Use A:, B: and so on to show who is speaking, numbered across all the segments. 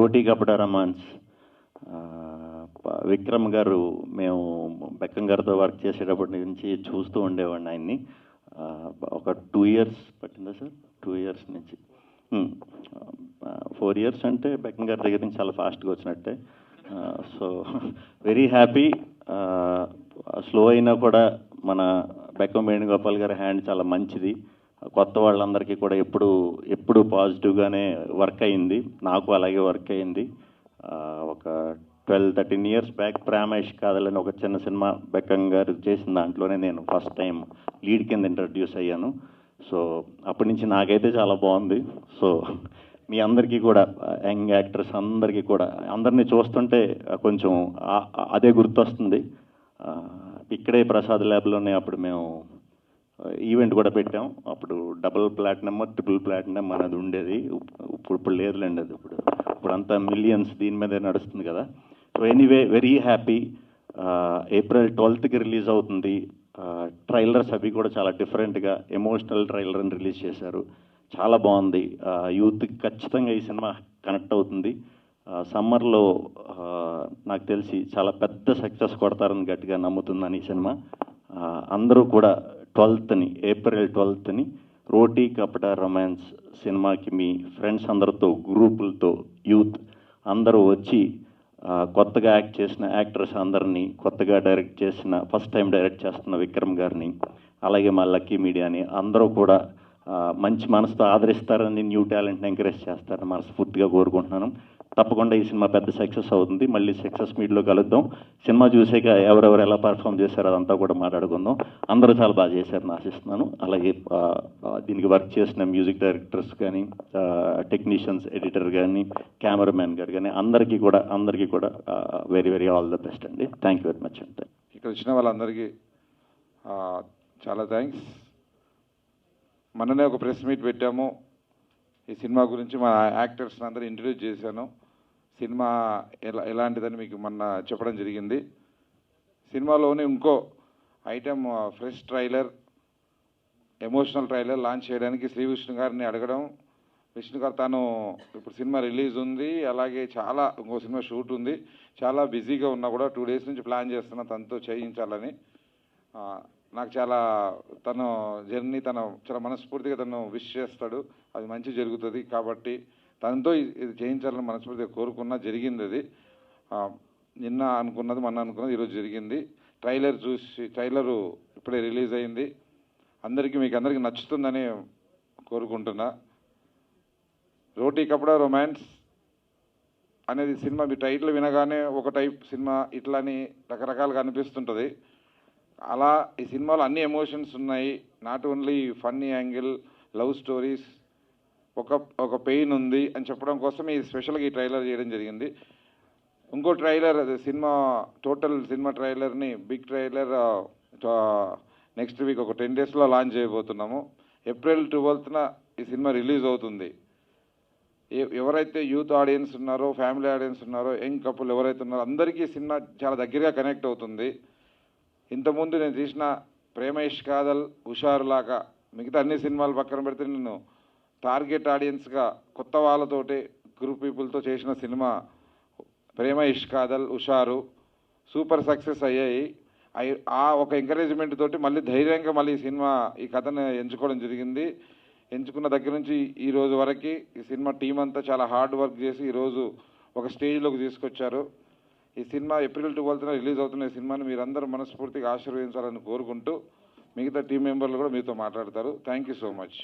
A: రోటీ కపట రమాన్స్. విక్రమ్ గారు, మేము బెక్కం గారితో వర్క్ చేసేటప్పటి నుంచి చూస్తూ ఉండేవాడిని ఆయన్ని. ఒక 2 years పట్టిందా సార్? 2 years నుంచి 4 years అంటే బెక్కం గారి దగ్గర నుంచి చాలా ఫాస్ట్గా వచ్చినట్టే. So very happy. స్లో అయినా కూడా మన బెక్కం వేణుగోపాల్ గారి హ్యాండ్ చాలా మంచిది. కొత్త వాళ్ళందరికీ కూడా ఎప్పుడు పాజిటివ్గానే వర్క్ అయింది. నాకు అలాగే వర్క్ అయింది. ఒక 12-13 years బ్యాక్ ప్రేమేష్ కాదలని ఒక చిన్న సినిమా బెక్కం గారు చేసిన దాంట్లోనే నేను ఫస్ట్ టైం లీడ్ కింద ఇంట్రడ్యూస్ అయ్యాను. సో అప్పటి నుంచి నాకైతే చాలా బాగుంది. సో మీ అందరికీ కూడా, యంగ్ యాక్టర్స్ అందరికీ కూడా, అందరినీ చూస్తుంటే కొంచెం అదే గుర్తొస్తుంది. ఇక్కడే ప్రసాద్ ల్యాబ్లోనే అప్పుడు మేము ఈవెంట్ కూడా పెట్టాం. అప్పుడు డబుల్ ప్లాటినం, ట్రిపుల్ ప్లాటినం అనేది ఉండేది. ఇప్పుడు లేదులేండి అది. ఇప్పుడు అంతా మిలియన్స్ దీని మీదే నడుస్తుంది కదా. So anyway, very happy. April 12th release అవుతుంది. ట్రైలర్స్ అవి కూడా చాలా డిఫరెంట్గా ఎమోషనల్ ట్రైలర్ని రిలీజ్ చేశారు. చాలా బాగుంది. యూత్కి ఖచ్చితంగా ఈ సినిమా కనెక్ట్ అవుతుంది. సమ్మర్లో నాకు తెలిసి చాలా పెద్ద సక్సెస్ కొడతారని గట్టిగా నమ్ముతున్నాను ఈ సినిమా. అందరూ కూడా April 12th రోటీ కపట రొమాన్స్ సినిమాకి మీ ఫ్రెండ్స్ అందరితో, గ్రూపులతో, యూత్ అందరూ వచ్చి కొత్తగా యాక్ట్ చేసిన యాక్టర్స్ అందరినీ, కొత్తగా డైరెక్ట్ చేసిన, ఫస్ట్ టైం డైరెక్ట్ చేస్తున్న విక్రమ్ గారిని, అలాగే మా లక్కీ మీడియాని అందరూ కూడా మంచి మనసుతో ఆదరిస్తారని, న్యూ టాలెంట్ని ఎంకరేజ్ చేస్తారని మనస్ఫూర్తిగా కోరుకుంటున్నాను. తప్పకుండా ఈ సినిమా పెద్ద సక్సెస్ అవుతుంది. మళ్ళీ సక్సెస్ మీట్లో కలుద్దాం. సినిమా చూసాక ఎవరెవరు ఎలా పర్ఫామ్ చేశారో అదంతా కూడా మాట్లాడుకుందాం. అందరూ చాలా బాగా చేశారని ఆశిస్తున్నాను. అలాగే దీనికి వర్క్ చేసిన మ్యూజిక్ డైరెక్టర్స్ కానీ, టెక్నీషియన్స్, ఎడిటర్ కానీ, కెమెరామ్యాన్ గారు కానీ అందరికీ కూడా very very all the best అండి. థ్యాంక్ యూ వెరీ మచ్ అండి.
B: ఇక్కడ వచ్చిన వాళ్ళందరికీ చాలా థ్యాంక్స్. మొన్ననే ఒక ప్రెస్ మీట్ పెట్టాము. ఈ సినిమా గురించి మా యాక్టర్స్ని అందరూ ఇంట్రడ్యూస్ చేశాను. సినిమా ఎలాంటిదని మీకు మొన్న చెప్పడం జరిగింది. సినిమాలోనే ఇంకో item fresh trailer, emotional trailer launch చేయడానికి శ్రీ విష్ణు గారిని అడగడం. విష్ణు గారు తాను ఇప్పుడు సినిమా రిలీజ్ ఉంది, అలాగే ఇంకో సినిమా షూట్ ఉంది, చాలా బిజీగా ఉన్నా కూడా 2 days నుంచి ప్లాన్ చేస్తున్నా తనతో చేయించాలని. నాకు చాలా తన జర్నీ చాలా మనస్ఫూర్తిగా తను విష్ చేస్తాడు. అది మంచి జరుగుతుంది కాబట్టి తనతో ఇది చేయించాలని మనస్ఫూర్తిగా కోరుకున్నా. జరిగింది అది. నిన్న అనుకున్నది, మొన్న అనుకున్నది ఈరోజు జరిగింది. ట్రైలరు ఇప్పుడే రిలీజ్ అయింది. మీకు అందరికీ నచ్చుతుందని కోరుకుంటున్నా. రోటీ కపట రొమాన్స్ అనేది సినిమా మీ టైటిల్ వినగానే ఒక టైప్ సినిమా ఇట్లాని రకరకాలుగా అనిపిస్తుంటుంది. అలా ఈ సినిమాలో అన్ని ఎమోషన్స్ ఉన్నాయి. Not only funny angle, love stories, ఒక పెయిన్ ఉంది అని చెప్పడం కోసం ఈ స్పెషల్గా ఈ ట్రైలర్ చేయడం జరిగింది. ఇంకో ట్రైలర్, టోటల్ సినిమా ట్రైలర్ని, బిగ్ ట్రైలర్ నెక్స్ట్ వీక్ ఒక 10 days లాంచ్ చేయబోతున్నాము. April 12th ఈ సినిమా రిలీజ్ అవుతుంది. ఎవరైతే యూత్ ఆడియన్స్ ఉన్నారో, ఫ్యామిలీ ఆడియన్స్ ఉన్నారో, యంగ్ కపుల్ ఎవరైతే ఉన్నారో అందరికీ సినిమా చాలా దగ్గరగా కనెక్ట్ అవుతుంది. ఇంతకుముందు నేను తీసిన ప్రేమ ఇష్క్ కాదల్, హుషారులాగా మిగతా అన్ని సినిమాలు పక్కన పెడితే నేను టార్గెట్ ఆడియన్స్గా కొత్త వాళ్ళతోటి, గ్రూప్ పీపుల్తో చేసిన సినిమా ప్రేమ ఇష్క్ కాదల్, హుషారు సూపర్ సక్సెస్ అయ్యాయి. ఒక ఎంకరేజ్మెంట్ తోటి మళ్ళీ ధైర్యంగా ఈ కథను ఎంచుకోవడం జరిగింది. ఎంచుకున్న దగ్గర నుంచి ఈ రోజు వరకు ఈ సినిమా టీం అంతా చాలా హార్డ్ వర్క్ చేసి ఈరోజు ఒక స్టేజ్లోకి తీసుకొచ్చారు. ఈ సినిమా April 12th రిలీజ్ అవుతున్న ఈ సినిమాని మీరందరూ మనస్ఫూర్తిగా ఆశీర్వదించాలని కోరుకుంటూ మిగతా టీం మెంబర్లు కూడా మీతో మాట్లాడతారు. Thank you so much.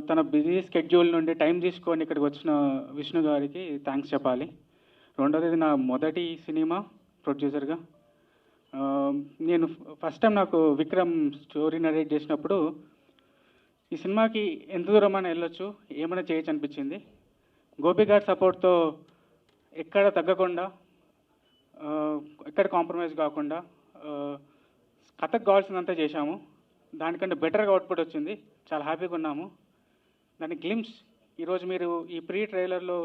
C: తన బిజీ స్కెడ్యూల్ నుండి టైం తీసుకొని ఇక్కడికి వచ్చిన విష్ణు గారికి థ్యాంక్స్ చెప్పాలి. రెండోది, నా మొదటి సినిమా ప్రొడ్యూసర్గా నేను ఫస్ట్ టైం నాకు విక్రమ్ స్టోరీ నరేట్ చేసినప్పుడు ఈ సినిమాకి ఎంత దూరమైనా వెళ్ళొచ్చు, ఏమైనా చేయొచ్చు అనిపించింది. గోపి గారి సపోర్ట్తో ఎక్కడ తగ్గకుండా, ఎక్కడ కాంప్రమైజ్ కాకుండా కథకు కావాల్సినంత చేశాము. దానికంటే బెటర్గా అవుట్పుట్ వచ్చింది. చాలా హ్యాపీగా ఉన్నాము. దాని గ్లిమ్స్ ఈరోజు మీరు ఈ ప్రీ ట్రైలర్లో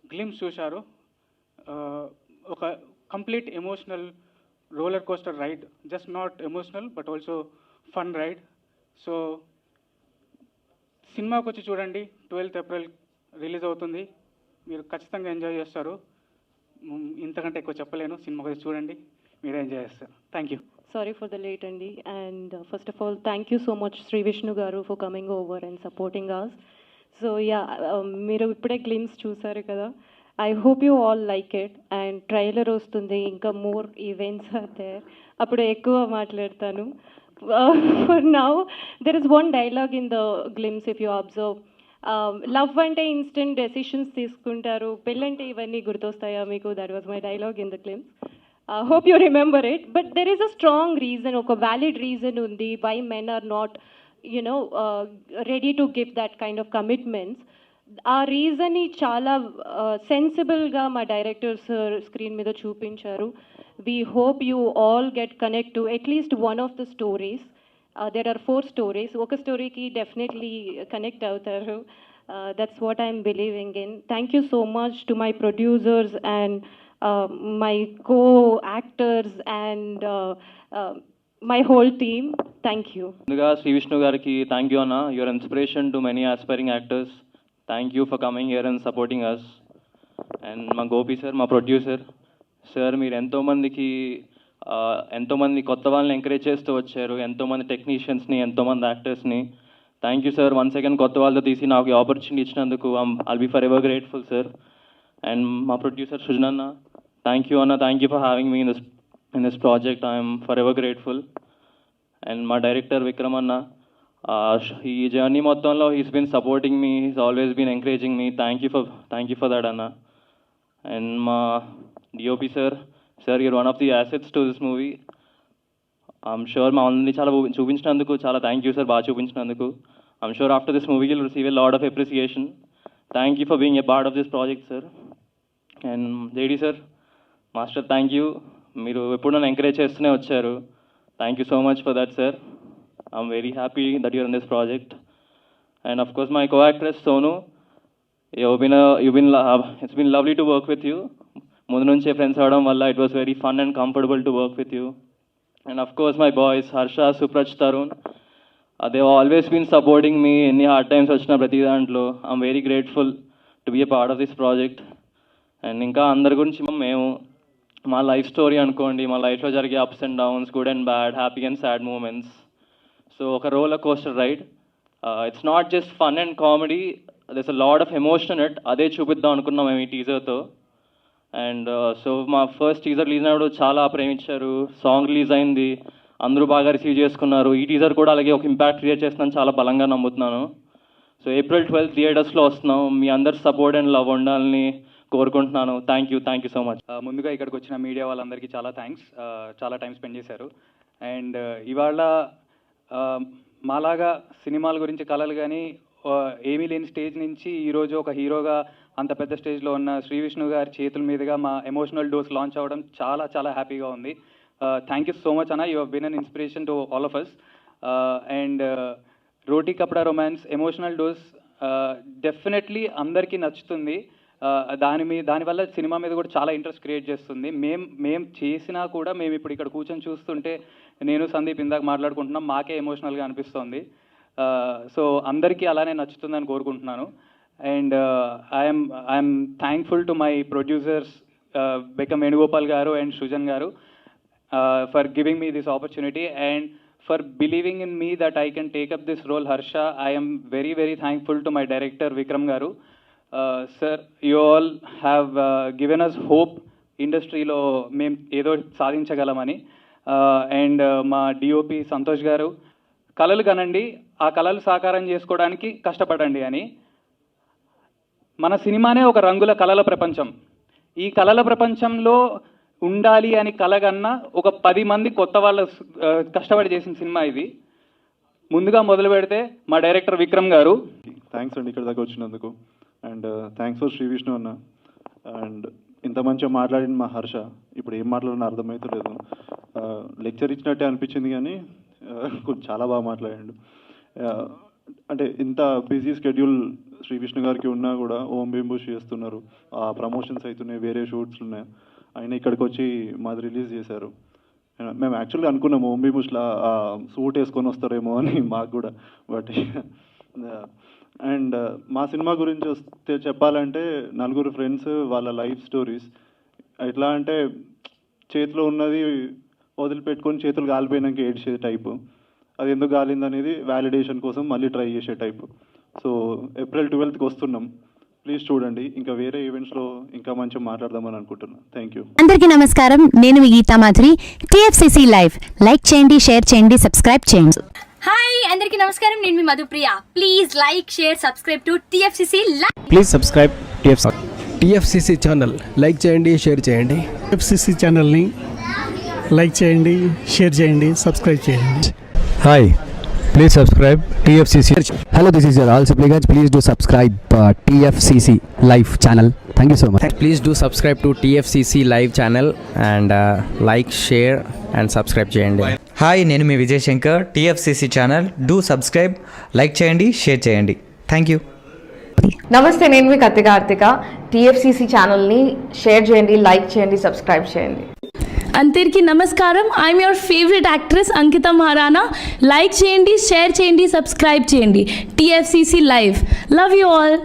C: గ్లిమ్స్ చూశారు. ఒక complete emotional roller coaster ride, just not emotional but also fun ride. So సినిమాకి వచ్చి చూడండి. 12th April రిలీజ్ అవుతుంది. మీరు ఖచ్చితంగా ఎంజాయ్ చేస్తారు. ఇంతకంటే ఎక్కువ చెప్పలేను. సినిమా గురించి చూడండి, మీరే ఎంజాయ్ చేస్తారు. Thank you.
D: Sorry for the late, Andy. And first of all, thank you so much, Sri Vishnu Garu, for coming over and supporting us. So yeah, మీరు ఇప్పుడే గ్లిమ్స్ చూసారు కదా. I hope you all like it. And trailer వస్తుంది, ఇంకా more events అయితే అప్పుడు ఎక్కువ మాట్లాడతాను. For now, there is one dialogue in the glimpse, if you observe. Love అంటే ఇన్స్టెంట్ డెసిషన్స్ తీసుకుంటారు, పెళ్ళంటే ఇవన్నీ గుర్తొస్తాయా మీకు? That was my dialogue in the glimpse. Hope you remember it, but there is a strong reason, a valid reason undi why men are not, ready to give that kind of commitments. ఆ reason ని చాలా సెన్సిబుల్గా మా directors screen మీద చూపించారు. We hope you all get connect to at least one of the stories. There are 4 stories. ఒక స్టోరీకి definitely connect అవుతారు. That's what I'm believing in. Thank you so much to my producers and my co-actors and my whole team. Thank you.
E: ముందుగా శ్రీ విష్ణు గారికి thank you అన్న. Your inspiration to many aspiring actors. Thank you for coming here and supporting us. And మా Gopi sir, మా producer sir, మీరు ఎంతోమంది కొత్త వాళ్ళని encourage చేస్తూ వచ్చారు, ఎంతోమంది టెక్నీషియన్స్ని, ఎంతోమంది యాక్టర్స్ని. Thank you sir. Once again కొత్త వాళ్ళతో తీసి నాకు ఈ ఆపర్చునిటీ ఇచ్చినందుకు I'll be forever grateful sir. And మా ప్రొడ్యూసర్ సృజన్ అన్న, thank you Anna, thank you for having me in this project. I am forever grateful. And my director Vikram Anna, he journey mottanlo he's been supporting me, he's always been encouraging me. Thank you for that Anna. And my DOP sir, you're one of the assets to this movie. I'm sure ma onni chala chupinchiనందుకు చాలా thank you sir, బాగా చూపించినందుకు. I'm sure after this movie you'll receive a lot of appreciation. Thank you for being a part of this project sir. And JD sir, master thank you. మీరు ఎప్పుడు నన్ను encourage చేస్తూనే వచ్చారు. Thank you so much for that sir. I'm very happy that you're in this project. And of course my co actress Sonu, it's been lovely to work with you. ముందు నుంచే friends అవడం వల్ల it was very fun and comfortable to work with you. And of course my boys Harsha, Supraj, Tarun, they always been supporting మీ. ఎన్ని hard times వచ్చిన ప్రతి దాంట్లో I'm very grateful to be a part of this project. And ఇంకా అందరి గురించి మేము మా life story అనుకోండి, మా లైఫ్లో జరిగే ups and downs, good and bad, happy and sad moments. So ఒక roller coaster ride. It's not just fun and comedy, there's a lot of emotion it. అదే చూపిద్దాం అనుకున్నాం మేము ఈ టీజర్తో. అండ్ సో మా ఫస్ట్ టీజర్ రిలీజ్ అయినప్పుడు చాలా ప్రేమించారు. సాంగ్ రిలీజ్ అయింది, అందరూ బాగా రిసీవ్ చేసుకున్నారు. ఈ టీజర్ కూడా అలాగే ఒక ఇంపాక్ట్ క్రియేట్ చేస్తుందని చాలా బలంగా నమ్ముతున్నాను. సో April 12th థియేటర్స్లో వస్తున్నాం. మీ అందరి సపోర్ట్ అండ్ లవ్ ఉండాలని కోరుకుంటున్నాను. Thank you so much.
C: ముందుగా ఇక్కడికి వచ్చిన మీడియా వాళ్ళందరికీ చాలా థ్యాంక్స్. చాలా టైం స్పెండ్ చేశారు. అండ్ ఇవాళ మాలాగా సినిమాల గురించి కలలు కానీ ఏమీ లేని స్టేజ్ నుంచి ఈరోజు ఒక హీరోగా అంత పెద్ద స్టేజ్లో ఉన్న శ్రీ విష్ణు గారి చేతుల మీదుగా మా ఎమోషనల్ డోస్ లాంచ్ అవ్వడం చాలా చాలా హ్యాపీగా ఉంది. థ్యాంక్ యూ సో మచ్ అన్న. You have been an inspiration to all of us. And Roti Kapada romance emotional dose definitely అందరికీ నచ్చుతుంది. దానివల్ల సినిమా మీద కూడా చాలా ఇంట్రెస్ట్ క్రియేట్ చేస్తుంది. మేము చేసినా కూడా మేము ఇప్పుడు ఇక్కడ కూర్చొని చూస్తుంటే నేను సందీప్ ఇందాక మాట్లాడుకుంటున్నాం, మాకే ఎమోషనల్గా అనిపిస్తుంది. సో అందరికీ అలానే నచ్చుతుందని కోరుకుంటున్నాను. And I'm thankful to my producers Bekkam Venugopal గారు అండ్ సృజన్ గారు for giving me this opportunity and for believing in me that I can take up this role. Harsha, I'm very very thankful to my director Vikram గారు. Sir, you all have given us hope ఇండస్ట్రీలో మేము ఏదో సాధించగలమని. And మా DOP Santosh గారు, కళలు కనండి, ఆ కళలు సాకారం చేసుకోవడానికి కష్టపడండి అని. మన సినిమానే ఒక రంగుల కళల ప్రపంచం. ఈ కళల ప్రపంచంలో ఉండాలి అని కలగన్నా ఒక 10 మంది కొత్త వాళ్ళు కష్టపడి చేసిన సినిమా ఇది. ముందుగా మొదలు పెడితే మా డైరెక్టర్ విక్రమ్ గారు.
F: థ్యాంక్స్ అండి ఇక్కడ దాకా వచ్చినందుకు. And thanks for Shri Vishnu అన్న. అండ్ ఇంత మంచిగా మాట్లాడిన మా హర్ష, ఇప్పుడు ఏం మాట్లాడినా అర్థమవుతలేదు. లెక్చర్ ఇచ్చినట్టే అనిపించింది కానీ కొంచెం చాలా బాగా మాట్లాడాడు. అంటే ఇంత బిజీ స్కెడ్యూల్ శ్రీ విష్ణు గారికి ఉన్నా కూడా ఓం బింబుష్ చేస్తున్నారు, ప్రమోషన్స్ అవుతున్నాయి, వేరే షూట్స్ ఉన్నాయి, ఆయన ఇక్కడికి వచ్చి మాది రిలీజ్ చేశారు. మేము యాక్చువల్గా అనుకున్నాము ఓం బింబుష్లా సూట్ వేసుకొని వస్తారేమో అని మాకు కూడా. బట్ అండ్ మా సినిమా గురించి వస్తే చెప్పాలంటే నలుగురు ఫ్రెండ్స్ వాళ్ళ లైఫ్ స్టోరీస్ ఎట్లా అంటే చేతిలో ఉన్నది వదిలిపెట్టుకొని చేతులు కాలిపోయినాక ఏడ్చే టైపు, అది ఎందుకు కాలింది అనేది వ్యాలిడేషన్ కోసం మళ్ళీ ట్రై చేసే టైపు. సో April 12th వస్తున్నాం, ప్లీజ్ చూడండి. ఇంకా వేరే ఈవెంట్స్లో ఇంకా మంచిగా మాట్లాడదామని అనుకుంటున్నాను. Thank you.
G: అందరికీ నమస్కారం, నేను మీ Geetha Madhuri. TFCC live like చేయండి, షేర్ చేయండి, సబ్స్క్రైబ్ చేయండి.
H: హాయ్ అందరికీ నమస్కారం, నేను మీ Madhupriya. Please like share subscribe to TFCC live.
I: Please subscribe TFCC channel. Like చేయండి, షేర్ చేయండి.
J: TFCC ఛానల్ని లైక్ చేయండి, షేర్ చేయండి, సబ్స్క్రైబ్ చేయండి.
I: Hi, please subscribe TFCC. Hello, this is your ఆల్ Sipligunj. Please do subscribe TFCC live channel. Thank you so much. Please do subscribe to TFCC live channel and like, share and subscribe చేయండి.
K: Hi, నేను మీ Vijay Shankar. TFCC channel do subscribe, like చేయండి, share చేయండి. Thank you.
L: నమస్తే, నేను మీ Karthika. TFCC ఛానల్ని share చేయండి, లైక్ చేయండి, సబ్స్క్రైబ్ చేయండి.
H: అందరికీ నమస్కారం, I'm your favourite actress Ankita Maharana. Like చేయండి, షేర్ చేయండి, సబ్స్క్రైబ్ చేయండి. TFCC live. Love you all.